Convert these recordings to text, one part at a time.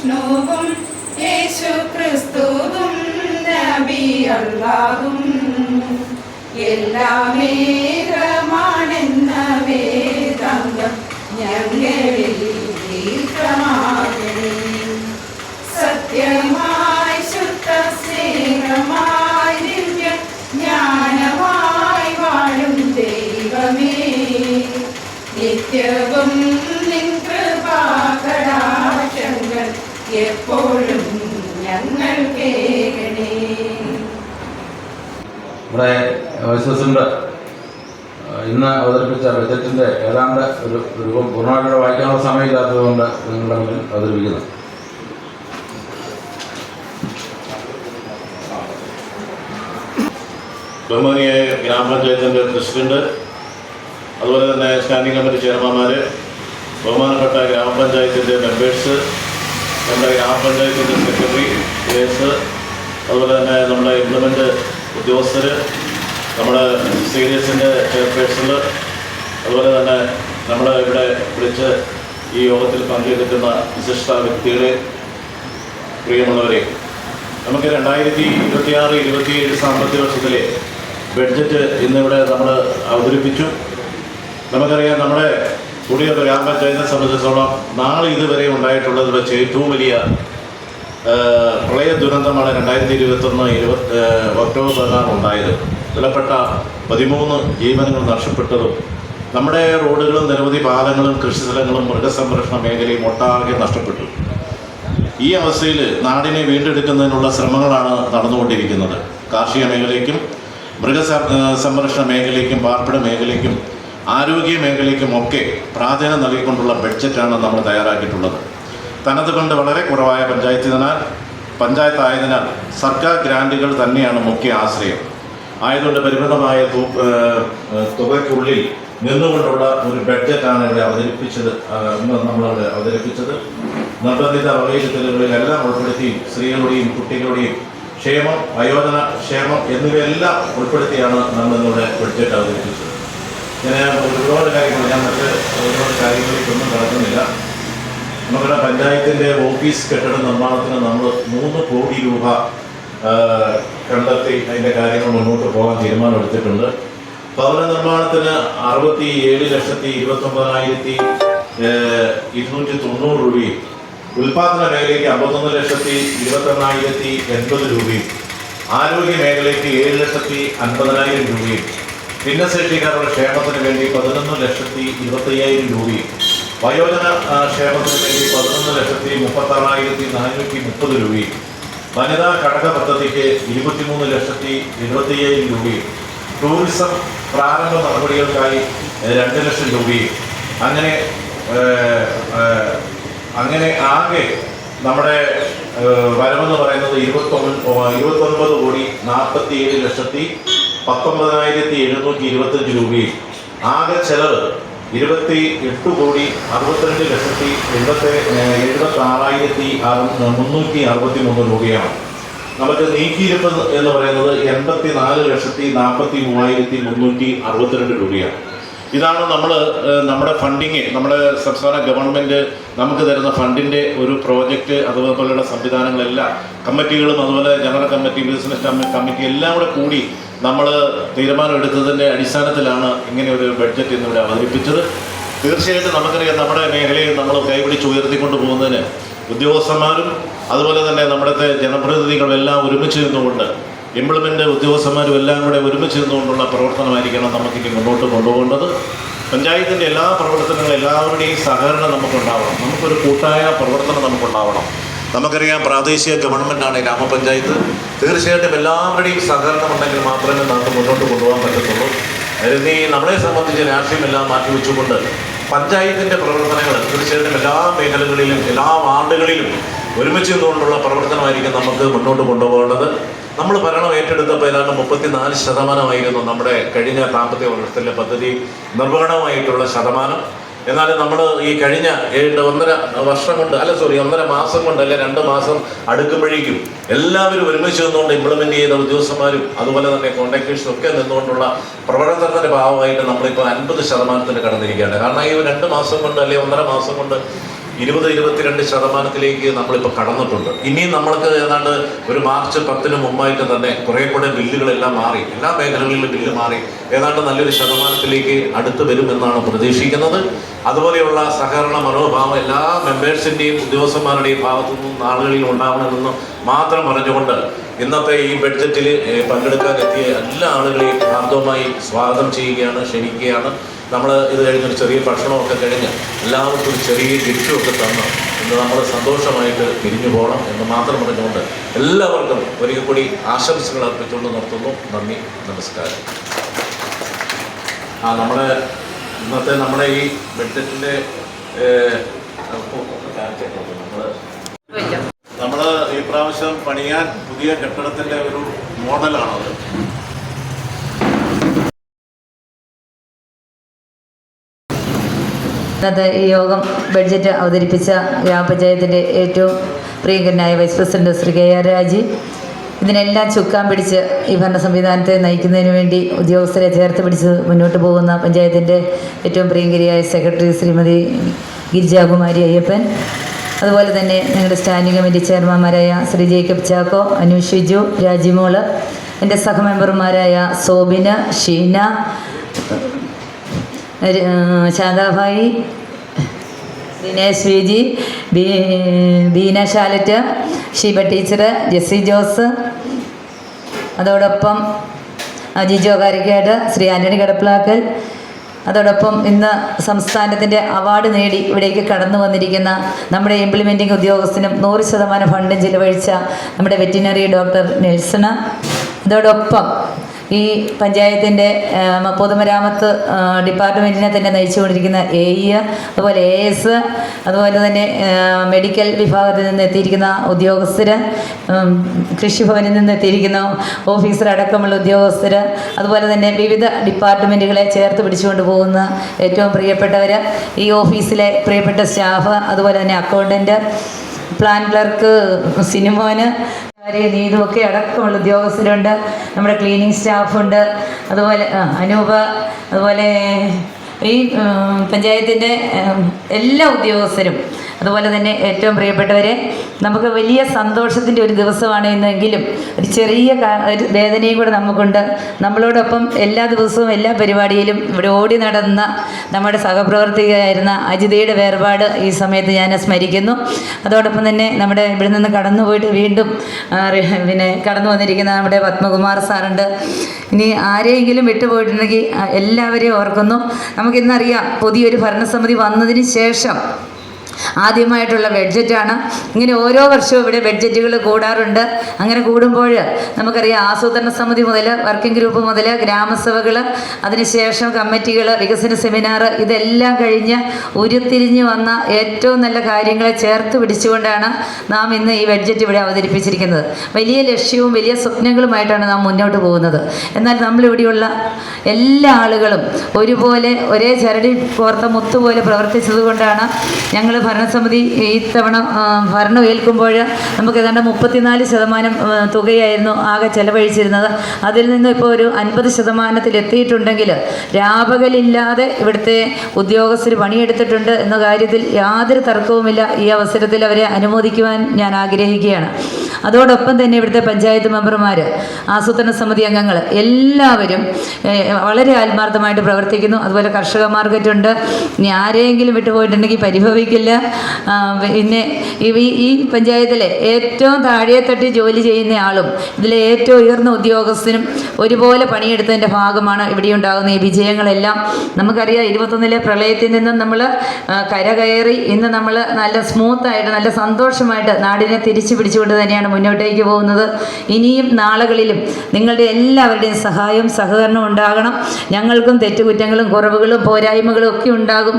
വിഷ്ണുവും യേശു ക്രിസ്തുവും നബി അല്ലാഹും എല്ലാമേകമാണെന്ന വേദാന്തം ഞങ്ങളിൽ ദീർഘമാകണേ. സത്യമായി ശുദ്ധ സ്നേഹമായി ദിവ്യ ജ്ഞാനമായി വാഴും ദൈവമേ, നിത്യവും നിൻ കൃപാകടാക്ഷങ്ങൾ എപ്പോഴും ഞങ്ങൾ കേൾക്കണേ. നമ്മുടെ വൈസ് പ്രസിഡന്റ് ഇന്ന് അവതരിപ്പിച്ച ബജറ്റിന്റെ ഏതാണ്ട് ഒരു രൂപം പൂർണ്ണമായിട്ട് വായിക്കാനുള്ള സമയമില്ലാത്തതുകൊണ്ട് നിങ്ങളുടെ മുന്നിൽ അവതരിപ്പിക്കുന്നു. ബഹുമാനിയായ ഗ്രാമപഞ്ചായത്തിൻ്റെ പ്രസിഡന്റ്, അതുപോലെ തന്നെ സ്റ്റാൻഡിംഗ് കമ്മിറ്റി ചെയർമാൻമാർ, ബഹുമാനപ്പെട്ട ഗ്രാമപഞ്ചായത്തിൻ്റെ മെമ്പേഴ്സ്, നമ്മുടെ ഗ്രാമപഞ്ചായത്തിൻ്റെ സെക്രട്ടറി ഏസ്, അതുപോലെ തന്നെ നമ്മുടെ ഇംപ്ലിമെൻ്റ് ഉദ്യോഗസ്ഥർ, നമ്മുടെ സീരിയസിൻ്റെ ചെയർപേഴ്സൺ, അതുപോലെ തന്നെ നമ്മൾ ഇവിടെ വിളിച്ച് ഈ യോഗത്തിൽ പങ്കെടുക്കുന്ന വിശിഷ്ട വ്യക്തികളെ, പ്രിയമുള്ളവരെ, നമുക്ക് 2026-27 സാമ്പത്തിക വർഷത്തിലെ ബഡ്ജറ്റ് ഇന്നിവിടെ നമ്മൾ അവതരിപ്പിച്ചു. നമുക്കറിയാം, നമ്മുടെ പുതിയ ഗ്രാമപഞ്ചായത്തിനെ സംബന്ധിച്ചിടത്തോളം നാളെ ഇതുവരെ ഉണ്ടായിട്ടുള്ളത് വെച്ച് ഏറ്റവും വലിയ പ്രളയ ദുരന്തമാണ് 2021 ഒക്ടോബർ 16 ഉണ്ടായത്. വിലപ്പെട്ട 13 ജീവനുകൾ നഷ്ടപ്പെട്ടതും നമ്മുടെ റോഡുകളും നിരവധി പാലങ്ങളും കൃഷിസ്ഥലങ്ങളും മൃഗസംരക്ഷണ മേഖലയും ഒട്ടാകെ നഷ്ടപ്പെട്ടു. ഈ അവസ്ഥയിൽ നാടിനെ വീണ്ടെടുക്കുന്നതിനുള്ള ശ്രമങ്ങളാണ് നടന്നുകൊണ്ടിരിക്കുന്നത്. കാർഷിക മേഖലയ്ക്കും മൃഗസംരക്ഷണ മേഖലയ്ക്കും പാർപ്പിട മേഖലയ്ക്കും ആരോഗ്യ മേഖലയ്ക്കും ഒക്കെ പ്രാധാന്യം നൽകിക്കൊണ്ടുള്ള ബഡ്ജറ്റാണ് നമ്മൾ തയ്യാറാക്കിയിട്ടുള്ളത്. തനത് കൊണ്ട് വളരെ കുറവായ പഞ്ചായത്തായതിനാൽ സർക്കാർ ഗ്രാൻറ്റുകൾ തന്നെയാണ് മുഖ്യ ആശ്രയം. ആയതുകൊണ്ട് പരിമിതമായ തുകയ്ക്കുള്ളിൽ നിന്നുകൊണ്ടുള്ള ഒരു ബഡ്ജറ്റാണ് ഇവിടെ നമ്മളിവിടെ അവതരിപ്പിച്ചത്. നിർബന്ധിത വകയിരുത്തലുകളിലെല്ലാം ഉൾപ്പെടുത്തി സ്ത്രീകളുടെയും കുട്ടികളുടെയും ക്ഷേമം, വയോജന ക്ഷേമം എന്നിവയെല്ലാം ഉൾപ്പെടുത്തിയാണ് നമ്മളിന്നിവിടെ ബഡ്ജറ്റ് അവതരിപ്പിച്ചത്. ഞാൻ ഒരുപാട് കാര്യങ്ങളിലേക്കൊന്നും കടക്കുന്നില്ല. നമ്മുടെ പഞ്ചായത്തിൻ്റെ ഓഫീസ് കെട്ടിട നിർമ്മാണത്തിന് നമ്മൾ 3 കോടി രൂപ കണ്ടെത്തി അതിൻ്റെ കാര്യങ്ങൾ മുന്നോട്ട് പോകാൻ തീരുമാനമെടുത്തിട്ടുണ്ട്. ഭവന നിർമ്മാണത്തിന് 67,209,290 രൂപയും, ഉൽപാദന മേഖലയ്ക്ക് 51,21,080 രൂപയും, ആരോഗ്യ മേഖലയ്ക്ക് 7,50,000 രൂപയും, ഭിന്നശേഷിക്കാരുടെ ക്ഷേമത്തിന് വേണ്ടി 11,25,000 രൂപയും, വയോജന ക്ഷേമത്തിന് വേണ്ടി 11,36,430 രൂപയും, വനിതാ ഘടക പദ്ധതിക്ക് 23,75,000 രൂപയും, ടൂറിസം പ്രാരംഭ നടപടികൾക്കായി 2 ലക്ഷം രൂപയും, അങ്ങനെ ആകെ നമ്മുടെ വരവെന്ന് പറയുന്നത് 29,47,19,725 രൂപയും, ആകെ ചെലവ് 28,70,76,363 രൂപയാണ്. നമുക്ക് നീക്കിയിരിപ്പ് എന്ന് പറയുന്നത് 84,43,362 രൂപയാണ്. ഇതാണ് നമ്മുടെ ഫണ്ടിങ്, നമ്മുടെ സംസ്ഥാന ഗവൺമെൻറ് നമുക്ക് തരുന്ന ഫണ്ടിൻ്റെ ഒരു പ്രോജക്റ്റ്. അതുപോലെയുള്ള സംവിധാനങ്ങളെല്ലാം കമ്മിറ്റികളും അതുപോലെ ജനറൽ കമ്മിറ്റി, ബിസിനസ് കമ്മിറ്റി എല്ലാം കൂടെ കൂടി നമ്മൾ തീരുമാനമെടുത്തതിൻ്റെ അടിസ്ഥാനത്തിലാണ് ഇങ്ങനെ ഒരു ബഡ്ജറ്റ് ഇന്നിവിടെ അവതരിപ്പിച്ചത്. തീർച്ചയായിട്ടും നമുക്കറിയാം, നമ്മുടെ മേഖലയിൽ നമ്മൾ കൈപിടിച്ച് ഉയർത്തിക്കൊണ്ട് പോകുന്നതിന് ഉദ്യോഗസ്ഥന്മാരും അതുപോലെ തന്നെ നമ്മുടെ ജനപ്രതിനിധികളും എല്ലാം ഒരുമിച്ച് നിന്നുകൊണ്ട്, ഇംപ്ലിമെൻ്റ് ഉദ്യോഗസ്ഥന്മാരും എല്ലാം കൂടെ ഒരുമിച്ച് നിന്നുകൊണ്ടുള്ള പ്രവർത്തനമായിരിക്കണം നമുക്കിനി മുന്നോട്ട് കൊണ്ടുപോകേണ്ടത്. പഞ്ചായത്തിൻ്റെ എല്ലാ പ്രവർത്തനങ്ങളും എല്ലാവരുടെയും സഹകരണം നമുക്കുണ്ടാവണം. നമുക്കൊരു കൂട്ടായ പ്രവർത്തനം നമുക്കുണ്ടാവണം. നമുക്കറിയാം, പ്രാദേശിക ഗവൺമെൻറ്റാണ് ഗ്രാമപഞ്ചായത്ത്. തീർച്ചയായിട്ടും എല്ലാവരുടെയും സഹകരണം ഉണ്ടെങ്കിൽ മാത്രമേ നമുക്ക് മുന്നോട്ട് കൊണ്ടുപോകാൻ പറ്റത്തുള്ളൂ. അതിന് നമ്മളെ സംബന്ധിച്ച് രാഷ്ട്രീയമെല്ലാം മാറ്റിവെച്ചുകൊണ്ട് പഞ്ചായത്തിൻ്റെ പ്രവർത്തനങ്ങൾ തീർച്ചയായിട്ടും എല്ലാ മേഖലകളിലും എല്ലാ വാർഡുകളിലും ഒരുമിച്ച് നിന്നുകൊണ്ടുള്ള പ്രവർത്തനമായിരിക്കും നമുക്ക് മുന്നോട്ട് കൊണ്ടുപോകേണ്ടത്. നമ്മൾ ഭരണം ഏറ്റെടുത്തപ്പോൾ ഏതാണ്ട് 34% നമ്മുടെ കഴിഞ്ഞ സാമ്പത്തിക വർഷത്തിലെ പദ്ധതി നിർവഹണമായിട്ടുള്ള ശതമാനം. എന്നാൽ നമ്മൾ ഈ കഴിഞ്ഞ 1.5 മാസം കൊണ്ട് അല്ലെ 2 മാസം അടുക്കുമ്പോഴേക്കും എല്ലാവരും ഒരുമിച്ച് നിന്നുകൊണ്ട് ഇംപ്ലിമെൻ്റ് ചെയ്ത ഉദ്യോഗസ്ഥന്മാരും അതുപോലെ തന്നെ കോൺട്രാക്ടേഴ്സും ഒക്കെ നിന്നുകൊണ്ടുള്ള പ്രവർത്തനത്തിൻ്റെ ഭാഗമായിട്ട് നമ്മളിപ്പോൾ 50% കടന്നിരിക്കുകയാണ്. കാരണം ഈ 2 മാസം കൊണ്ട് അല്ലെ 1.5 മാസം കൊണ്ട് 20-22% നമ്മളിപ്പോൾ കടന്നിട്ടുണ്ട്. ഇനിയും നമ്മൾക്ക് ഏതാണ്ട് ഒരു മാർച്ച് 10 മുമ്പായിട്ട് തന്നെ കുറേ കൂടെ ബില്ലുകളെല്ലാം മാറി, എല്ലാ മേഖലകളിലും ബില്ല് മാറി ഏതാണ്ട് നല്ലൊരു ശതമാനത്തിലേക്ക് അടുത്ത് വരുമെന്നാണ് പ്രതീക്ഷിക്കുന്നത്. അതുപോലെയുള്ള സഹകരണ മനോഭാവം എല്ലാ മെമ്പേഴ്സിൻ്റെയും ഉദ്യോഗസ്ഥന്മാരുടെയും ഭാഗത്തു നിന്നും നാളുകളിൽ ഉണ്ടാവണമെന്ന് മാത്രം പറഞ്ഞുകൊണ്ട് ഇന്നത്തെ ഈ ബഡ്ജറ്റിൽ പങ്കെടുക്കാൻ എത്തിയ എല്ലാ ആളുകളെയും ഹാർദവമായി സ്വാഗതം ചെയ്യുകയാണ്, ക്ഷണിക്കുകയാണ്. നമ്മൾ ഇത് കഴിഞ്ഞൊരു ചെറിയ ഭക്ഷണമൊക്കെ കഴിഞ്ഞ് എല്ലാവർക്കും ഒരു ചെറിയ ഗിഫ്റ്റുമൊക്കെ തന്ന് ഇന്ന് നമ്മൾ സന്തോഷമായിട്ട് പിരിഞ്ഞു പോകണം എന്ന് മാത്രം പറഞ്ഞുകൊണ്ട് എല്ലാവർക്കും ഒരിക്കൽ കൂടി ആശംസകൾ അർപ്പിച്ചുകൊണ്ട് നിർത്തുന്നു. നന്ദി, നമസ്കാരം. നമ്മുടെ ഈ ബഡ്ജറ്റിൻ്റെ നമ്മൾ ഈ പ്രാവശ്യം പണിയാൻ പുതിയ കെട്ടിടത്തിൻ്റെ ഒരു മോഡലാണത്. ഇന്നത്തെ ഈ യോഗം ബഡ്ജറ്റ് അവതരിപ്പിച്ച ഗ്രാമപഞ്ചായത്തിൻ്റെ ഏറ്റവും പ്രിയങ്കരനായ വൈസ് പ്രസിഡന്റ് ശ്രീ KR രാജി, ഇതിനെല്ലാം ചുക്കാൻ പിടിച്ച് ഈ ഭരണ സംവിധാനത്തെ നയിക്കുന്നതിന് വേണ്ടി ഉദ്യോഗസ്ഥരെ ചേർത്ത് പിടിച്ച് മുന്നോട്ട് പോകുന്ന പഞ്ചായത്തിൻ്റെ ഏറ്റവും പ്രിയങ്കരിയായ സെക്രട്ടറി ശ്രീമതി ഗിരിജാകുമാരി അയ്യപ്പൻ, അതുപോലെ തന്നെ ഞങ്ങളുടെ സ്റ്റാൻഡിംഗ് കമ്മിറ്റി ചെയർമാൻമാരായ ശ്രീ ജേക്കബ് ചാക്കോ, അനു ഷിജു, രാജിമോള്, എൻ്റെ സഹമെമ്പർമാരായ സോബിന, ഷീന, ശാന്താഭായി, ദിനേശ് വിജി, ബീന ഷാലറ്റ്, ഷീബ ടീച്ചർ, ജെസ്സി ജോസ്, അതോടൊപ്പം ജിജോ കാരിക്കാട്, ശ്രീ ആൻ്റണി കടപ്പിലാക്കൽ, അതോടൊപ്പം ഇന്ന് സംസ്ഥാനത്തിൻ്റെ അവാർഡ് നേടി ഇവിടേക്ക് കടന്നു വന്നിരിക്കുന്ന നമ്മുടെ ഇംപ്ലിമെൻറ്റിംഗ് ഉദ്യോഗസ്ഥനും 100% ഫണ്ടും ചിലവഴിച്ച നമ്മുടെ വെറ്റിനറി ഡോക്ടർ നെൽസണ്, അതോടൊപ്പം ഈ പഞ്ചായത്തിൻ്റെ പൊതുമരാമത്ത് ഡിപ്പാർട്ട്മെൻറ്റിനെ തന്നെ നയിച്ചുകൊണ്ടിരിക്കുന്ന AE, അതുപോലെ AS, അതുപോലെ തന്നെ മെഡിക്കൽ വിഭാഗത്തിൽ നിന്ന് എത്തിയിരിക്കുന്ന ഉദ്യോഗസ്ഥർ, കൃഷിഭവനിൽ നിന്ന് എത്തിയിരിക്കുന്ന ഓഫീസർ അടക്കമുള്ള ഉദ്യോഗസ്ഥർ, അതുപോലെ തന്നെ വിവിധ ഡിപ്പാർട്ട്മെൻറ്റുകളെ ചേർത്ത് പിടിച്ചുകൊണ്ട് പോകുന്ന ഏറ്റവും പ്രിയപ്പെട്ടവർ, ഈ ഓഫീസിലെ പ്രിയപ്പെട്ട സ്റ്റാഫ്, അതുപോലെ തന്നെ അക്കൗണ്ടൻറ്റ്, പ്ലാൻ ക്ലർക്ക് സിനിമോന്, നീതുമൊക്കെ അടക്കമുള്ള ഉദ്യോഗസ്ഥരുണ്ട്, നമ്മുടെ ക്ലീനിങ് സ്റ്റാഫുണ്ട്, അതുപോലെ അനൂപ, അതുപോലെ ഈ പഞ്ചായത്തിൻ്റെ എല്ലാ ഉദ്യോഗസ്ഥരും, അതുപോലെ തന്നെ ഏറ്റവും പ്രിയപ്പെട്ടവരെ, നമുക്ക് വലിയ സന്തോഷത്തിൻ്റെ ഒരു ദിവസമാണ് ഇന്നെങ്കിലും ഒരു ചെറിയ ഒരു വേദനയും കൂടെ നമുക്കുണ്ട്. നമ്മളോടൊപ്പം എല്ലാ ദിവസവും എല്ലാ പരിപാടിയിലും ഇവിടെ ഓടി നടന്ന നമ്മുടെ സഹപ്രവർത്തകയായിരുന്ന അജിതയുടെ വേർപാട് ഈ സമയത്ത് ഞാൻ സ്മരിക്കുന്നു. അതോടൊപ്പം തന്നെ നമ്മുടെ ഇവിടെ നിന്ന് കടന്നുപോയിട്ട് വീണ്ടും കടന്നു വന്നിരിക്കുന്ന നമ്മുടെ പത്മകുമാർ സാറുണ്ട്. ഇനി ആരെയെങ്കിലും വിട്ടുപോയിട്ടുണ്ടെങ്കിൽ എല്ലാവരെയും ഓർക്കുന്നു. നമുക്കിന്നറിയാം, പുതിയൊരു ഭരണസമിതി വന്നതിന് ശേഷം ആദ്യമായിട്ടുള്ള ബഡ്ജറ്റാണ്. ഇങ്ങനെ ഓരോ വർഷവും ഇവിടെ ബഡ്ജറ്റുകൾ കൂടാറുണ്ട്. അങ്ങനെ കൂടുമ്പോൾ നമുക്കറിയാം, ആസൂത്രണ സമിതി മുതൽ വർക്കിംഗ് ഗ്രൂപ്പ് മുതൽ ഗ്രാമസഭകൾ, അതിനുശേഷം കമ്മിറ്റികൾ, വികസന സെമിനാർ, ഇതെല്ലാം കഴിഞ്ഞ് ഉരുത്തിരിഞ്ഞ് വന്ന ഏറ്റവും നല്ല കാര്യങ്ങളെ ചേർത്ത് പിടിച്ചുകൊണ്ടാണ് നാം ഇന്ന് ഈ ബഡ്ജറ്റ് ഇവിടെ അവതരിപ്പിച്ചിരിക്കുന്നത്. വലിയ ലക്ഷ്യവും വലിയ സ്വപ്നങ്ങളുമായിട്ടാണ് നാം മുന്നോട്ട് പോകുന്നത്. എന്നാൽ നമ്മളിവിടെയുള്ള എല്ലാ ആളുകളും ഒരുപോലെ ഒരേ ചരടി കോർത്ത മുത്തുപോലെ പ്രവർത്തിച്ചത് കൊണ്ടാണ് ഞങ്ങൾ ഭരണസമിതി ഇത്തവണ ഭരണം ഏൽക്കുമ്പോൾ നമുക്ക് ഏതാണ്ട് 34% തുകയായിരുന്നു ആകെ ചെലവഴിച്ചിരുന്നത്. അതിൽ നിന്ന് ഇപ്പോൾ ഒരു 50% എത്തിയിട്ടുണ്ടെങ്കിൽ രാപകലില്ലാതെ ഇവിടുത്തെ ഉദ്യോഗസ്ഥർ പണിയെടുത്തിട്ടുണ്ട് എന്ന കാര്യത്തിൽ യാതൊരു തർക്കവുമില്ല. ഈ അവസരത്തിൽ അവരെ അനുമോദിക്കുവാൻ ഞാൻ ആഗ്രഹിക്കുകയാണ്. അതോടൊപ്പം തന്നെ ഇവിടുത്തെ പഞ്ചായത്ത് മെമ്പർമാർ, ആസൂത്രണ സമിതി അംഗങ്ങൾ എല്ലാവരും വളരെ ആത്മാർത്ഥമായിട്ട് പ്രവർത്തിക്കുന്നു. അതുപോലെ കർഷക മാർക്കറ്റുണ്ട്. ഇനി ആരെങ്കിലും വിട്ടുപോയിട്ടുണ്ടെങ്കിൽ പരിഭവിക്കില്ല. പിന്നെ ഈ പഞ്ചായത്തിലെ ഏറ്റവും താഴെത്തട്ടി ജോലി ചെയ്യുന്ന ആളും ഇതിലെ ഏറ്റവും ഉയർന്ന ഉദ്യോഗസ്ഥനും ഒരുപോലെ പണിയെടുത്തതിൻ്റെ ഭാഗമാണ് ഇവിടെ ഉണ്ടാകുന്ന ഈ വിജയങ്ങളെല്ലാം. നമുക്കറിയാം, 21 പ്രളയത്തിൽ നിന്നും നമ്മൾ കരകയറി ഇന്ന് നമ്മൾ നല്ല സ്മൂത്തായിട്ട് നല്ല സന്തോഷമായിട്ട് നാടിനെ തിരിച്ചു പിടിച്ചുകൊണ്ട് തന്നെയാണ് മുന്നോട്ടേക്ക് പോകുന്നത്. ഇനിയും നാളുകളിലും നിങ്ങളുടെ എല്ലാവരുടെയും സഹായവും സഹകരണവും ഉണ്ടാകണം. ഞങ്ങൾക്കും തെറ്റുകുറ്റങ്ങളും കുറവുകളും പോരായ്മകളും ഒക്കെ ഉണ്ടാകും.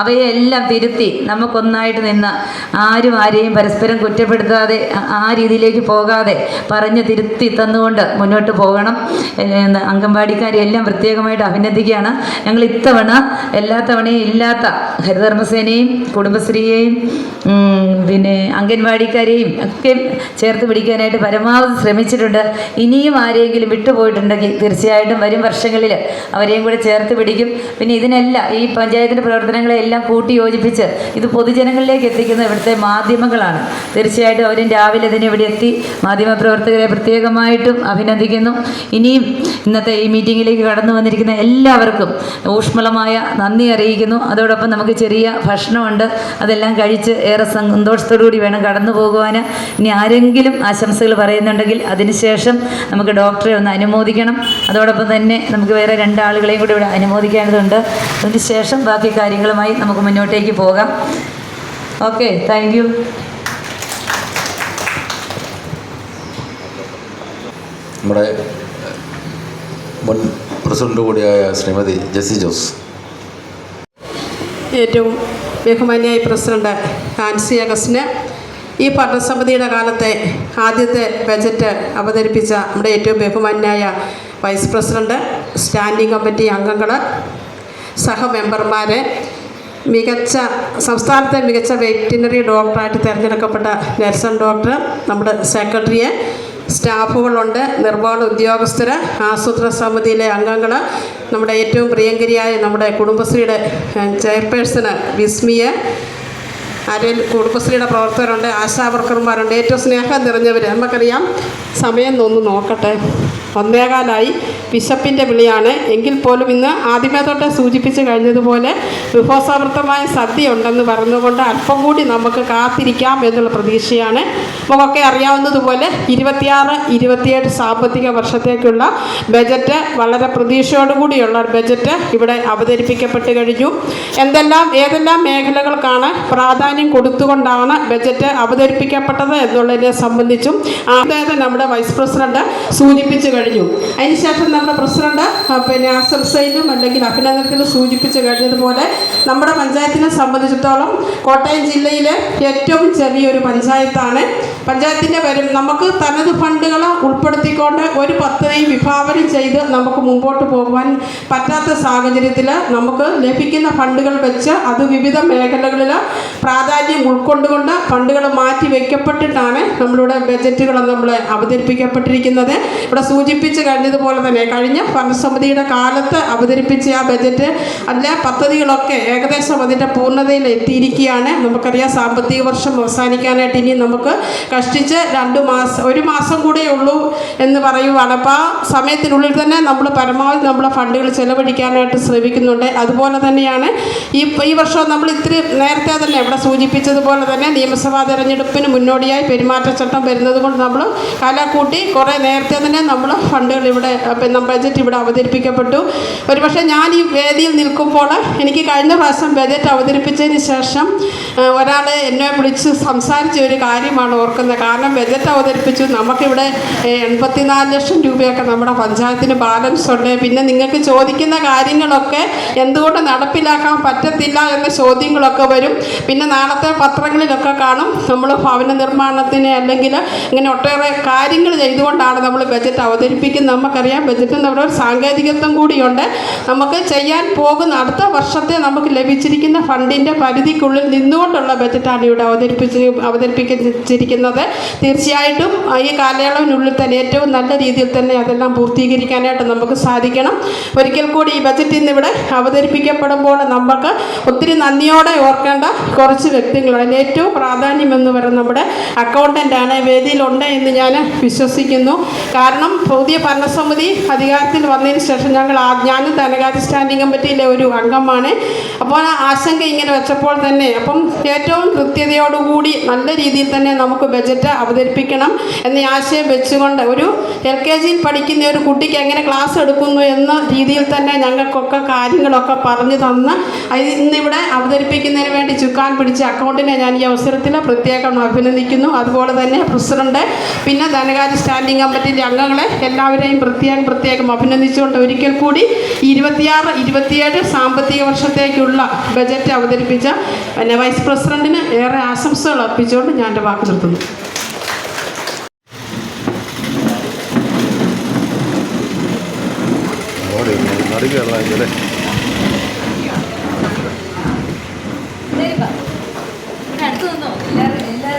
അവയെല്ലാം തിരുത്തി നമുക്കൊന്നായിട്ട് നിന്ന് ആരെയും പരസ്പരം കുറ്റപ്പെടുത്താതെ ആ രീതിയിലേക്ക് പോകാതെ പറഞ്ഞ് തിരുത്തി തന്നുകൊണ്ട് മുന്നോട്ട് പോകണം. അംഗൻവാടിക്കാരെല്ലാം പ്രത്യേകമായിട്ട് അഭിനന്ദിക്കുകയാണ്. ഞങ്ങൾ ഇത്തവണ എല്ലാ തവണയും ഇല്ലാത്ത ഹരിതകർമ്മസേനയും കുടുംബശ്രീയെയും പിന്നെ അംഗൻവാടിക്കാരെയും ഒക്കെ ചേർത്ത് പിടിക്കാനായിട്ട് പരമാവധി ശ്രമിച്ചിട്ടുണ്ട്. ഇനിയും ആരെങ്കിലും വിട്ടുപോയിട്ടുണ്ടെങ്കിൽ തീർച്ചയായിട്ടും വരും വർഷങ്ങളിൽ അവരെയും കൂടെ ചേർത്ത് പിടിക്കും. പിന്നെ ഇതിനെല്ലാം ഈ പഞ്ചായത്തിൻ്റെ പ്രവർത്തനങ്ങളെല്ലാം കൂട്ടി യോജിപ്പിച്ച് ഇത് പൊതുജനങ്ങളിലേക്ക് എത്തിക്കുന്ന ഇവിടുത്തെ മാധ്യമങ്ങളാണ്. തീർച്ചയായിട്ടും അവരും രാവിലെ തന്നെ ഇവിടെ എത്തി മാധ്യമപ്രവർത്തകരെ പ്രത്യേകമായിട്ടും അഭിനന്ദിക്കുന്നു. ഇനിയും ഇന്നത്തെ ഈ മീറ്റിങ്ങിലേക്ക് കടന്നു വന്നിരിക്കുന്ന എല്ലാവർക്കും ഊഷ്മളമായ നന്ദി അറിയിക്കുന്നു. അതോടൊപ്പം നമുക്ക് ചെറിയ ഭക്ഷണമുണ്ട്, അതെല്ലാം കഴിച്ച് ഏറെ സന്തോഷത്തോടുകൂടി വേണം കടന്നു പോകുവാൻ. ഇനി ആരെങ്കിലും ആശംസകൾ പറയുന്നുണ്ടെങ്കിൽ അതിനുശേഷം നമുക്ക് ഡോക്ടറെ ഒന്ന് അനുമോദിക്കണം. അതോടൊപ്പം തന്നെ നമുക്ക് വേറെ 2 ആളുകളെയും കൂടി ഇവിടെ അനുമോദിക്കേണ്ടതുണ്ട്. അതിനുശേഷം ബാക്കി കാര്യങ്ങളുമായി നമുക്ക് മുന്നോട്ടേക്ക് പോകാം. Okay, thank you. നമ്മുടെ മുൻ പ്രസിഡന്റ് കൂടിയായ ശ്രീമതി ജെസ്സി ജോസ്. ഏറ്റവും ബഹുമാന്യായ പ്രസിഡന്റ് ആൻസി അഗസ്റ്റിന്, ഈ ഭരണസമിതിയുടെ കാലത്തെ ആദ്യത്തെ ബജറ്റ് അവതരിപ്പിച്ച നമ്മുടെ ഏറ്റവും ബഹുമാന്യായ വൈസ് പ്രസിഡന്റ്, സ്റ്റാൻഡിംഗ് കമ്മിറ്റി അംഗങ്ങൾ, സഹമെമ്പർമാർ, സംസ്ഥാനത്തെ മികച്ച വെറ്റിനറി ഡോക്ടറായിട്ട് തിരഞ്ഞെടുക്കപ്പെട്ട നെൽസൺ ഡോക്ടർ, നമ്മുടെ സെക്രട്ടറിയെ, സ്റ്റാഫുകളുണ്ട്, നിർവഹണ ഉദ്യോഗസ്ഥർ, ആസൂത്രണ സമിതിയിലെ അംഗങ്ങൾ, നമ്മുടെ ഏറ്റവും പ്രിയങ്കരിയായ നമ്മുടെ കുടുംബശ്രീയുടെ ചെയർപേഴ്സണ് വിസ്മിയ, കുടുംബശ്രീയുടെ പ്രവർത്തകരുണ്ട്, ആശാവർക്കർമാരുണ്ട്, ഏറ്റവും സ്നേഹം നിറഞ്ഞവർ. നമുക്കറിയാം, സമയം ഒന്ന് നോക്കട്ടെ, 1:15 വിശപ്പിൻ്റെ വിളിയാണ്. എങ്കിൽ പോലും ഇന്ന് ആദ്യമേ തൊട്ട് സൂചിപ്പിച്ച് കഴിഞ്ഞതുപോലെ വിഭവസമൃദ്ധമായ സദ്യ ഉണ്ടെന്ന് പറഞ്ഞുകൊണ്ട് അല്പം കൂടി നമുക്ക് കാത്തിരിക്കാം എന്നുള്ള പ്രതീക്ഷയാണ്. നമുക്കൊക്കെ അറിയാവുന്നതുപോലെ 26-27 സാമ്പത്തിക വർഷത്തേക്കുള്ള ബജറ്റ് വളരെ പ്രതീക്ഷയോടുകൂടിയുള്ള ബജറ്റ് ഇവിടെ അവതരിപ്പിക്കപ്പെട്ട് കഴിഞ്ഞു. ഏതെല്ലാം മേഖലകൾക്കാണ് പ്രാധാന്യം കൊടുത്തുകൊണ്ടാണ് ബജറ്റ് അവതരിപ്പിക്കപ്പെട്ടത് എന്നുള്ളതിനെ സംബന്ധിച്ചും അതായത് നമ്മുടെ വൈസ് പ്രസിഡന്റ് സൂചിപ്പിച്ചു കഴിഞ്ഞു. അതിനുശേഷം നമ്മുടെ പ്രസിഡന്റ് ആശംസയിലും അല്ലെങ്കിൽ അഭിനന്ദനത്തിലും സൂചിപ്പിച്ചു കഴിഞ്ഞതുപോലെ നമ്മുടെ പഞ്ചായത്തിനെ സംബന്ധിച്ചിടത്തോളം കോട്ടയം ജില്ലയിലെ ഏറ്റവും ചെറിയൊരു പഞ്ചായത്താണ്. പഞ്ചായത്തിൻ്റെ നമുക്ക് തനത് ഫണ്ടുകൾ ഉൾപ്പെടുത്തിക്കൊണ്ട് ഒരു പദ്ധതിയും വിഭാവനം ചെയ്ത് നമുക്ക് മുമ്പോട്ട് പോകുവാൻ പറ്റാത്ത സാഹചര്യത്തിൽ നമുക്ക് ലഭിക്കുന്ന ഫണ്ടുകൾ വെച്ച് അത് വിവിധ മേഖലകളിൽ പ്രാധാന്യം ഉൾക്കൊണ്ടുകൊണ്ട് ഫണ്ടുകൾ മാറ്റി വയ്ക്കപ്പെട്ടിട്ടാണ് നമ്മളുടെ ബജറ്റുകൾ നമ്മൾ അവതരിപ്പിക്കപ്പെട്ടിരിക്കുന്നത്. ഇവിടെ സൂചിപ്പിച്ച് കഴിഞ്ഞതുപോലെ തന്നെ കഴിഞ്ഞ ഭരണസമിതിയുടെ കാലത്ത് അവതരിപ്പിച്ച ആ ബജറ്റ് അതിലെ പദ്ധതികളൊക്കെ ഏകദേശം അതിൻ്റെ പൂർണ്ണതയിൽ എത്തിയിരിക്കുകയാണ്. നമുക്കറിയാം, സാമ്പത്തിക വർഷം അവസാനിക്കാനായിട്ട് ഇനി നമുക്ക് കഷ്ടിച്ച് 1 മാസം കൂടെ ഉള്ളൂ എന്ന് പറയുവാണ്. അപ്പോൾ ആ സമയത്തിനുള്ളിൽ തന്നെ നമ്മൾ പരമാവധി നമ്മളെ ഫണ്ടുകൾ ചെലവഴിക്കാനായിട്ട് ശ്രമിക്കുന്നുണ്ട്. അതുപോലെ തന്നെയാണ് ഈ വർഷം നമ്മൾ ഇത്തിരി നേരത്തെ തന്നെ ഇവിടെ സൂചിപ്പിച്ചതുപോലെ തന്നെ നിയമസഭാ തെരഞ്ഞെടുപ്പിന് മുന്നോടിയായി പെരുമാറ്റച്ചട്ടം വരുന്നത് കൊണ്ട് നമ്മൾ കാലക്കൂട്ടി കുറേ നേരത്തെ തന്നെ നമ്മൾ ഫണ്ടുകൾ ഇവിടെ ബജറ്റ് ഇവിടെ അവതരിപ്പിക്കപ്പെട്ടു. ഒരുപക്ഷെ ഞാൻ ഈ വേദിയിൽ നിൽക്കുമ്പോൾ എനിക്ക് കഴിഞ്ഞ പ്രാവശ്യം ബജറ്റ് അവതരിപ്പിച്ചതിന് ശേഷം ഒരാൾ എന്നെ വിളിച്ച് സംസാരിച്ച ഒരു കാര്യമാണ് ഓർക്കുന്നത്. കാരണം ബജറ്റ് അവതരിപ്പിച്ചു, നമുക്കിവിടെ 84 ലക്ഷം രൂപയൊക്കെ നമ്മുടെ പഞ്ചായത്തിന് ബാലൻസ് ഉണ്ട്. പിന്നെ നിങ്ങൾക്ക് ചോദിക്കുന്ന കാര്യങ്ങളൊക്കെ എന്തുകൊണ്ട് നടപ്പിലാക്കാൻ പറ്റത്തില്ല എന്ന ചോദ്യങ്ങളൊക്കെ വരും. പിന്നെ നാളത്തെ പത്രങ്ങളിലൊക്കെ കാണും നമ്മൾ ഭവന നിർമ്മാണത്തിന് അല്ലെങ്കിൽ ഇങ്ങനെ ഒട്ടേറെ കാര്യങ്ങൾ ചെയ്തുകൊണ്ടാണ് നമ്മൾ ബജറ്റ് അവതരിപ്പിക്കുന്നത്. നമുക്കറിയാം, ബജറ്റിന് അവിടെ ഒരു സാങ്കേതികത്വം കൂടിയുണ്ട്. നമുക്ക് ചെയ്യാൻ പോകുന്ന അടുത്ത വർഷത്തെ നമുക്ക് ലഭിച്ചിരിക്കുന്ന ഫണ്ടിൻ്റെ പരിധിക്കുള്ളിൽ നിന്നുകൊണ്ടുള്ള ബജറ്റാണ് ഇവിടെ അവതരിപ്പിച്ചിരിക്കുന്നത്. തീർച്ചയായിട്ടും ഈ കാലയളവിനുള്ളിൽ തന്നെ ഏറ്റവും നല്ല രീതിയിൽ തന്നെ അതെല്ലാം പൂർത്തീകരിക്കാനായിട്ട് നമുക്ക് സാധിക്കണം. ഒരിക്കൽ കൂടി ഈ ബജറ്റ് ഇന്നിവിടെ അവതരിപ്പിക്കപ്പെടുമ്പോൾ നമുക്ക് ഒത്തിരി നന്ദിയോടെ ഓർക്കേണ്ട കുറച്ച് വ്യക്തികളാണ്. ഏറ്റവും പ്രാധാന്യമെന്ന് പറയുന്നത് നമ്മുടെ അക്കൗണ്ടൻ്റാണ്. വേദിയിലുണ്ട് എന്ന് ഞാൻ വിശ്വസിക്കുന്നു. കാരണം പുതിയ ഭരണസമിതി അധികാരത്തിൽ വന്നതിന് ശേഷം ഞാനും ധനകാര്യ സ്റ്റാൻഡിംഗ് കമ്മിറ്റിയിലെ ഒരു അംഗമാണ്. അപ്പോൾ ആശങ്ക ഇങ്ങനെ വെച്ചപ്പോൾ തന്നെ ഏറ്റവും കൃത്യതയോടുകൂടി നല്ല രീതിയിൽ തന്നെ നമുക്ക് ബജറ്റ് അവതരിപ്പിക്കണം എന്ന ആശയം വെച്ചുകൊണ്ട് ഒരു LKGയിൽ പഠിക്കുന്ന ഒരു കുട്ടിക്ക് എങ്ങനെ ക്ലാസ് എടുക്കുന്നു എന്ന രീതിയിൽ തന്നെ ഞങ്ങൾക്കൊക്കെ കാര്യങ്ങളൊക്കെ പറഞ്ഞു തന്ന് ഇന്നിവിടെ അവതരിപ്പിക്കുന്നതിന് വേണ്ടി ചുക്കാൻ പിടിച്ച അക്കൗണ്ടിനെ ഞാൻ ഈ അവസരത്തിൽ പ്രത്യേകം അഭിനന്ദിക്കുന്നു. അതുപോലെ തന്നെ പ്രസിഡന്റ്, പിന്നെ ധനകാര്യ സ്റ്റാൻഡിംഗ് കമ്മിറ്റിയിലെ അംഗങ്ങളെ എല്ലാവരെയും പ്രത്യേകം അഭിനന്ദിച്ചുകൊണ്ട് ഒരിക്കൽ കൂടി 26-27 സാമ്പത്തിക വർഷത്തേക്കുള്ള ബജറ്റ് അവതരിപ്പിച്ച വൈസ് പ്രസിഡന്റിന് ഏറെ ആശംസകൾ അർപ്പിച്ചുകൊണ്ട് ഞാൻ എൻ്റെ വാക്ക് നിർത്തുന്നു. അടുത്ത് നിന്നോ എല്ലാവരും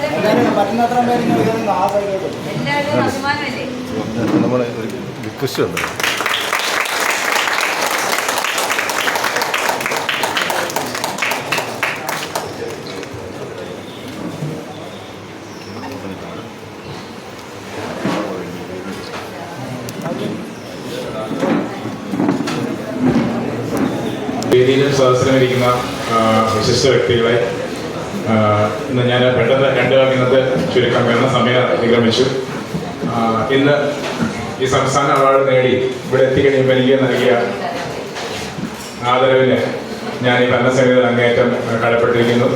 പറ്റുന്നത്ര പേര് ആ സൈഡിലോട്ട് എല്ലാവരും അഭിമാനമല്ലേ? നമ്മുടെ ഒരു റിക്വസ്റ്റ് ഉണ്ട്. വേദിയിലും സദസ്സിലും ഇരിക്കുന്ന വിശിഷ്ട വ്യക്തികളെ ഇന്ന് ഞാൻ പെട്ടെന്ന് രണ്ട് വാക്ക് ഇന്നത്തെ ചുരുക്കം എന്ന സമയം അതിക്രമിച്ചു. ഇന്ന് ഈ സംസ്ഥാന അവാർഡ് നേടി ഇവിടെ എത്തിക്കഴിയുമ്പോൾ എനിക്ക് നൽകിയ ആദരവിന് ഞാൻ ഈ ഭരണസമിതിയിൽ അങ്ങേയറ്റം കടപ്പെട്ടിരിക്കുന്നു.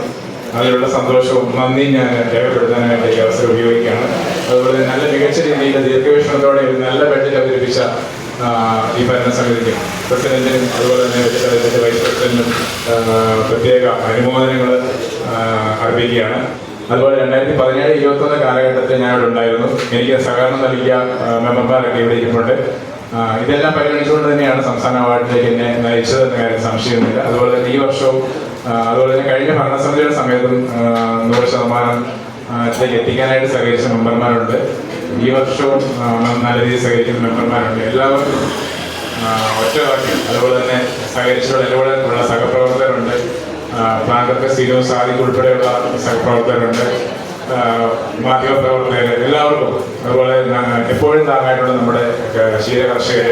അതിലുള്ള സന്തോഷവും നന്ദിയും ഞാൻ രേഖപ്പെടുത്താനായിട്ട് ഈ അവസരം ഉപയോഗിക്കുകയാണ്. അതുപോലെ നല്ല മികച്ച രീതിയിൽ ദീർഘവീക്ഷണത്തോടെ ഒരു നല്ല ബഡ്ജറ്റ് അവതരിപ്പിച്ച ഈ ഭരണസമിതിക്കും പ്രസിഡന്റിനും അതുപോലെ തന്നെ ഇതിൻ്റെ വൈസ് പ്രസിഡന്റിനും പ്രത്യേക അനുമോദനങ്ങൾ അർപ്പിക്കുകയാണ്. അതുപോലെ 2017-21 കാലഘട്ടത്തിൽ ഞാനിവിടെ ഉണ്ടായിരുന്നു. എനിക്ക് സഹകരണം നൽകിയ മെമ്പർമാരൊക്കെ ഇവിടെ ഇരിപ്പുണ്ട്. ഇതെല്ലാം പരിഗണിച്ചുകൊണ്ട് തന്നെയാണ് സംസ്ഥാന അവാർഡിലേക്ക് എന്നെ നയിച്ചതെന്ന കാര്യം സംശയമൊന്നുമില്ല. അതുപോലെ തന്നെ ഈ വർഷവും അതുപോലെ തന്നെ കഴിഞ്ഞ ഭരണസമിതിയുടെ സമയത്തും 100% എത്തിക്കാനായിട്ട് സഹകരിച്ച മെമ്പർമാരുണ്ട്. ഈ വർഷവും നല്ല രീതിയിൽ സഹകരിക്കുന്ന മെമ്പർമാരുണ്ട്. എല്ലാവർക്കും ഒറ്റവാക്കി അതുപോലെ തന്നെ സഹകരിച്ചുള്ള ഇടപെടെ ഉള്ള സഹപ്രവർത്തകരുണ്ട്. പ്രാന്തത്തെ സ്ഥിരവും സാധിക്കും ഉൾപ്പെടെയുള്ള സഹപ്രവർത്തകരുണ്ട്, മാധ്യമപ്രവർത്തകർ, എല്ലാവർക്കും അതുപോലെ എപ്പോഴും താങ്ങായിട്ടുള്ള നമ്മുടെ ക്ഷീര കർഷകർ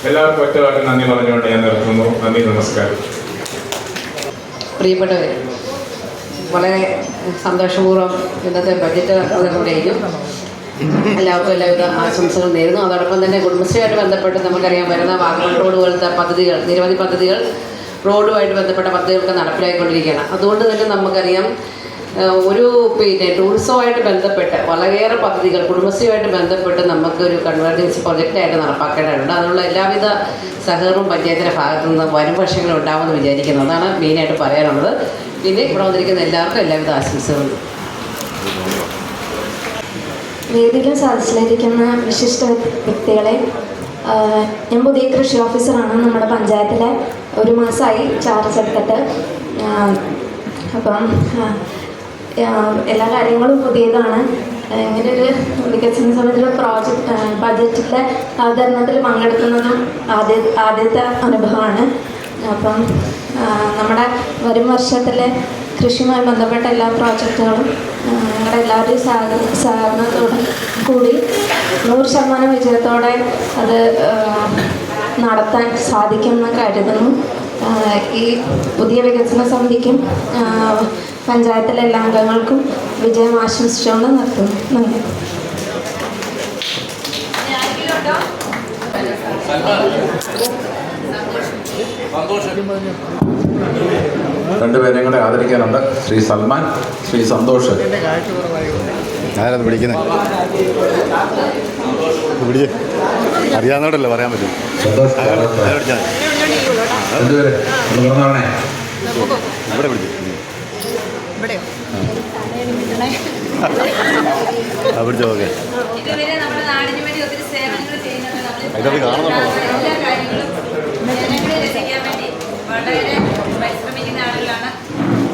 എല്ലാവർക്കും ഒറ്റവാക്കി നന്ദി പറഞ്ഞുകൊണ്ട് ഞാൻ നിർത്തുന്നു. നന്ദി, നമസ്കാരം. പ്രിയപ്പെട്ടവർ, വളരെ സന്തോഷപൂർവ്വം ഇന്നത്തെ ബഡ്ജറ്റ് അവതരണത്തിലേക്കും എല്ലാവർക്കും എല്ലാവിധ ആശംസകൾ നേരുന്നു. അതോടൊപ്പം തന്നെ കുടുംബശ്രീയായിട്ട് ബന്ധപ്പെട്ട് നമുക്കറിയാം വരുന്ന വാഗമൺ റോഡ് പോലത്തെ പദ്ധതികൾ, നിരവധി പദ്ധതികൾ റോഡുമായിട്ട് ബന്ധപ്പെട്ട പദ്ധതികളൊക്കെ നടപ്പിലാക്കിക്കൊണ്ടിരിക്കുകയാണ്. അതുകൊണ്ട് തന്നെ നമുക്കറിയാം ഒരു ടൂറിസവുമായിട്ട് ബന്ധപ്പെട്ട് വളരെയേറെ പദ്ധതികൾ കുടുംബശ്രീയുമായിട്ട് ബന്ധപ്പെട്ട് നമുക്കൊരു കൺവേർജൻസി പ്രൊജക്റ്റായിട്ട് നടപ്പാക്കേണ്ടതുണ്ട്. അതിനുള്ള എല്ലാവിധ സഹകരണവും പഞ്ചായത്തിൻ്റെ ഭാഗത്തു നിന്ന് വരും വർഷങ്ങളിൽ ഉണ്ടാകുമെന്ന് വിചാരിക്കുന്നു. അതാണ് മെയിനായിട്ട് പറയാനുള്ളത്. പിന്നെ ഇവിടെ വന്നിരിക്കുന്ന എല്ലാവർക്കും എല്ലാവിധ ആശംസകളും. വേദിയിലും സദസ്സിലിരിക്കുന്ന വിശിഷ്ട വ്യക്തികളെ, ഞാൻ പുതിയ കൃഷി ഓഫീസറാണ്. നമ്മുടെ പഞ്ചായത്തിലെ 1 മാസമായി ചാർജ് എടുത്തിട്ട്. അപ്പം എല്ലാ കാര്യങ്ങളും പുതിയതാണ്. ഇങ്ങനൊരു വികസന സമിതിയുടെ ബഡ്ജറ്റിലെ അവതരണത്തിൽ പങ്കെടുക്കുന്നതും ആദ്യത്തെ അനുഭവമാണ്. അപ്പം നമ്മുടെ വരും വർഷത്തിലെ കൃഷിയുമായി ബന്ധപ്പെട്ട എല്ലാ പ്രോജക്റ്റുകളും ഞങ്ങളുടെ എല്ലാവരുടെയും സഹകരണത്തോടും കൂടി 100% വിജയത്തോടെ അത് നടത്താൻ സാധിക്കുമെന്ന് കരുതുന്നു. ഈ പുതിയ വികസന സമിതിക്കും പഞ്ചായത്തിലെ എല്ലാ അംഗങ്ങൾക്കും വിജയം ആശംസിച്ചുകൊണ്ട് നിർത്തുന്നു. നന്ദി. രണ്ടുപേരെയും കൂടെ ആദരിക്കാനുണ്ട്. ശ്രീ സൽമാൻ, ശ്രീ സന്തോഷ്. ഞാനത് വിളിക്കുന്നത് അറിയാവുന്നവരല്ലേ പറയാൻ പറ്റും. രണ്ടുപേരെ പറഞ്ഞേ ഇവിടെ വിളിച്ചു വിളിച്ചോ. ഓക്കെ, ഇതുവരെ നമ്മുടെ നാടിന് വേണ്ടി ഒത്തിരി സേവനങ്ങൾ ചെയ്യുന്നുണ്ട്. ഇതൊക്കെ കാണുന്നുണ്ടോ? എല്ലാ കാര്യങ്ങളും ജനങ്ങളെ രസിക്കാൻ വേണ്ടി വളരെ പരിശ്രമിക്കുന്ന ആളുകളാണ്.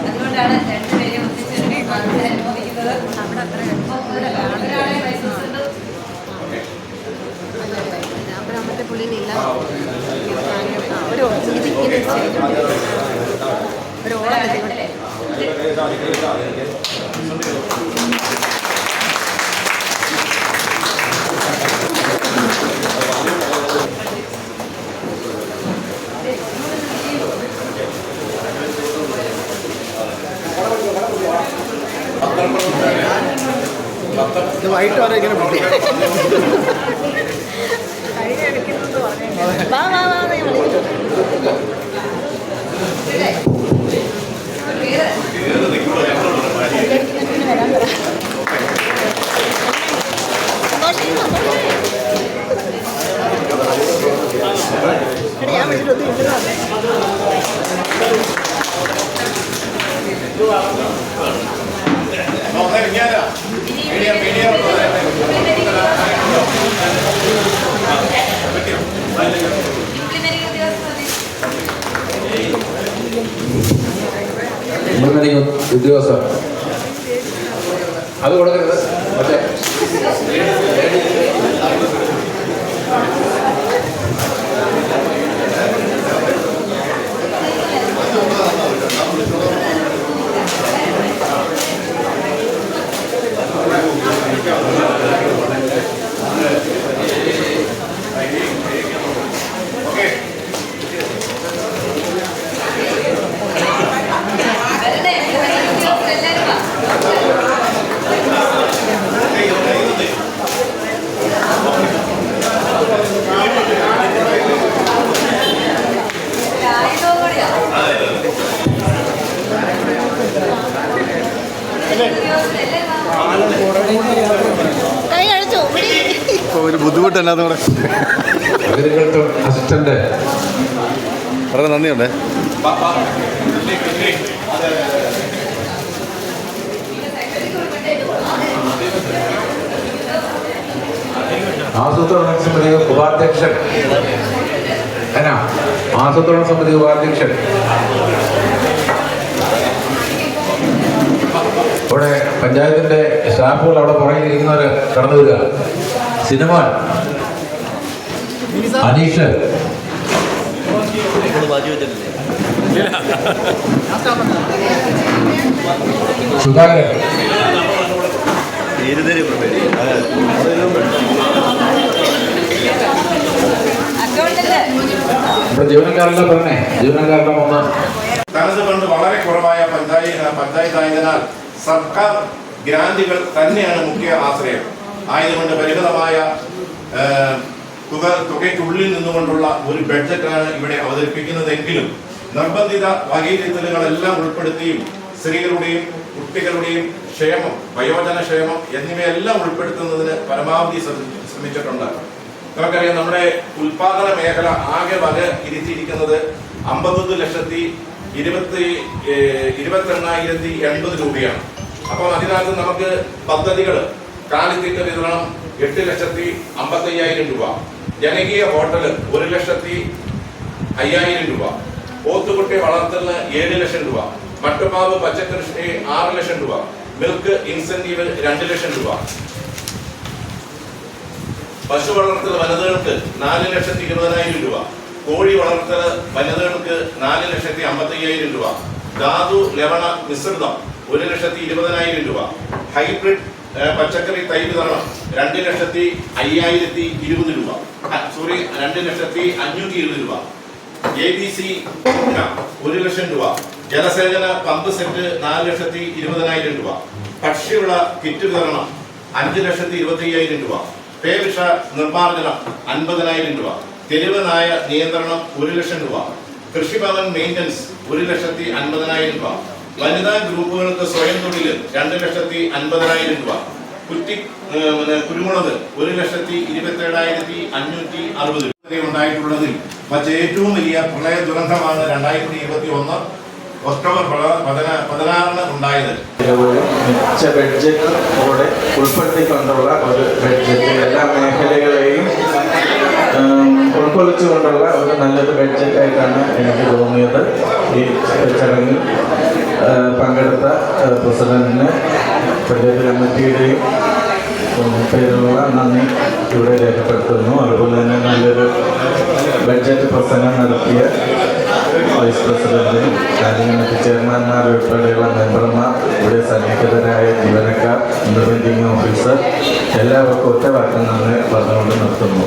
അതുകൊണ്ടാണ് രണ്ടുപേരെ ഒന്നിച്ച് അനുമോദിക്കുന്നത്. ഒരാളെ ലൈസൻസ് ഇത് വൈകിട്ട് വരെ ഇങ്ങനെ ഉദ്യോഗസ്ഥർ അത് കൊടുക്കരുത്. മറ്റേ ഒരു ബുദ്ധിമുട്ട് എന്നാന്ന് കൂടെ അഗ്രികൾച്ചർ അസിസ്റ്റന്റ് വളരെ നന്ദിയുണ്ടേ. ആസൂത്രണ സമിതി ഉപാധ്യക്ഷൻ ആസൂത്രണ സമിതി ഉപാധ്യക്ഷൻ ഇവിടെ പഞ്ചായത്തിന്റെ സ്റ്റാഫുകൾ അവിടെ പുറകിലിരിക്കുന്നവർ കടന്നു വരിക. സിനിമാൻ അനീഷ് സുധാകരൻ ഇവിടെ ജീവനക്കാരെല്ലാം പറഞ്ഞേ. ജീവനക്കാരുടെ ഒന്ന് തനത് ഫണ്ട് വളരെ കുറവായ പഞ്ചായത്തായതിനാൽ സർക്കാർ ഗ്രാന്റുകൾ തന്നെയാണ് മുഖ്യ ആശ്രയം. ആയതുകൊണ്ട് പരിമിതമായ തുകയ്ക്കുള്ളിൽ നിന്നുകൊണ്ടുള്ള ഒരു ബഡ്ജറ്റാണ് ഇവിടെ അവതരിപ്പിക്കുന്നതെങ്കിലും നിർബന്ധിത വകയിരുത്തലുകളെല്ലാം ഉൾപ്പെടുത്തിയും സ്ത്രീകളുടെയും കുട്ടികളുടെയും ക്ഷേമം, വയോജന ക്ഷേമം എന്നിവയെല്ലാം ഉൾപ്പെടുത്തുന്നതിന് പരമാവധി ശ്രമിച്ചിട്ടുണ്ട്. നമുക്കറിയാം, നമ്മുടെ ഉൽപാദന മേഖല ആകെ വക ഇരുത്തിയിരിക്കുന്നത് 51,28,080 രൂപയാണ്. അപ്പം അതിനകത്ത് നമുക്ക് പദ്ധതികൾ കാലിത്തീറ്റ വിതരണം 8,55,000 രൂപ, ജനകീയ ഹോട്ടൽ 1,05,000 രൂപ, പോത്തുകുട്ടി വളർത്തലിന് 7 ലക്ഷം രൂപ, മട്ടുമാവ് പച്ചക്കൃഷി 6 ലക്ഷം രൂപ, മിൽക്ക് ഇൻസെന്റീവ് 2 ലക്ഷം രൂപ, പശു വളർത്തൽ വനിതകൾക്ക് 4,20,000 രൂപ, കോഴി വളർത്തൽ വനിതകൾക്ക് 4,55,000 രൂപ, ധാതു ലവണ മിശ്രിതം 1,20,000 രൂപ, ഹൈബ്രിഡ് പച്ചക്കറി തൈ വിതരണം 2,05,020 രൂപ, 2,520 രൂപ, ABC 1 ലക്ഷം രൂപ, ജലസേചന പമ്പ് സെറ്റ് 4,20,000 രൂപ, ഭക്ഷ്യവിള കിറ്റ് വിതരണം 5,25,000 രൂപ, പേവിഷ നിർമ്മാർജ്ജനം 50,000 രൂപ, തെരുവ് നായ നിയന്ത്രണം 1 ലക്ഷം രൂപ, കൃഷിഭവൻ മെയിൻ്റനൻസ് 1,50,000 രൂപ, വനിതാ ഗ്രൂപ്പുകൾക്ക് സ്വയം തൊഴിൽ 2,50,000 രൂപ, കുരുമുളക് 1,27,560 രൂപ ഉണ്ടായിട്ടുള്ളതിൽ വച്ച് ഏറ്റവും വലിയ പ്രളയ ദുരന്തമാണ് 2021 ഒക്ടോബർ 16 ഉണ്ടായത്. മികച്ച ബഡ്ജറ്റോടെ ഉൾപ്പെടുത്തിക്കൊണ്ടുള്ള ഒരു ബഡ്ജറ്റ് എല്ലാ മേഖലകളെയും ഉൾക്കൊള്ളിച്ചുകൊണ്ടുള്ള ഒരു നല്ലൊരു ബഡ്ജറ്റായിട്ടാണ് എനിക്ക് തോന്നിയത്. ഈ ചടങ്ങിൽ പങ്കെടുത്ത പ്രസിഡന്റിന് ബഡ്ജറ്റ് കമ്മിറ്റിയുടെയും പേരിലുള്ള നന്ദി ഇവിടെ രേഖപ്പെടുത്തുന്നു. അതുപോലെ തന്നെ നല്ലൊരു ബഡ്ജറ്റ് പ്രസംഗം നടത്തിയ വൈസ് പ്രസിഡന്റിനും കാര്യ കമ്മിറ്റി ചെയർമാൻമാർ ഉൾപ്പെടെയുള്ള മെമ്പർമാർ, ഇവിടെ സന്നിഹിതരായ ജീവനക്കാർ, ഇംപ്ലിമെന്റിംഗ് ഓഫീസർ എല്ലാവർക്കും ഒറ്റ വാക്കിൽ നന്ദി പറഞ്ഞുകൊണ്ട് നിർത്തുന്നു.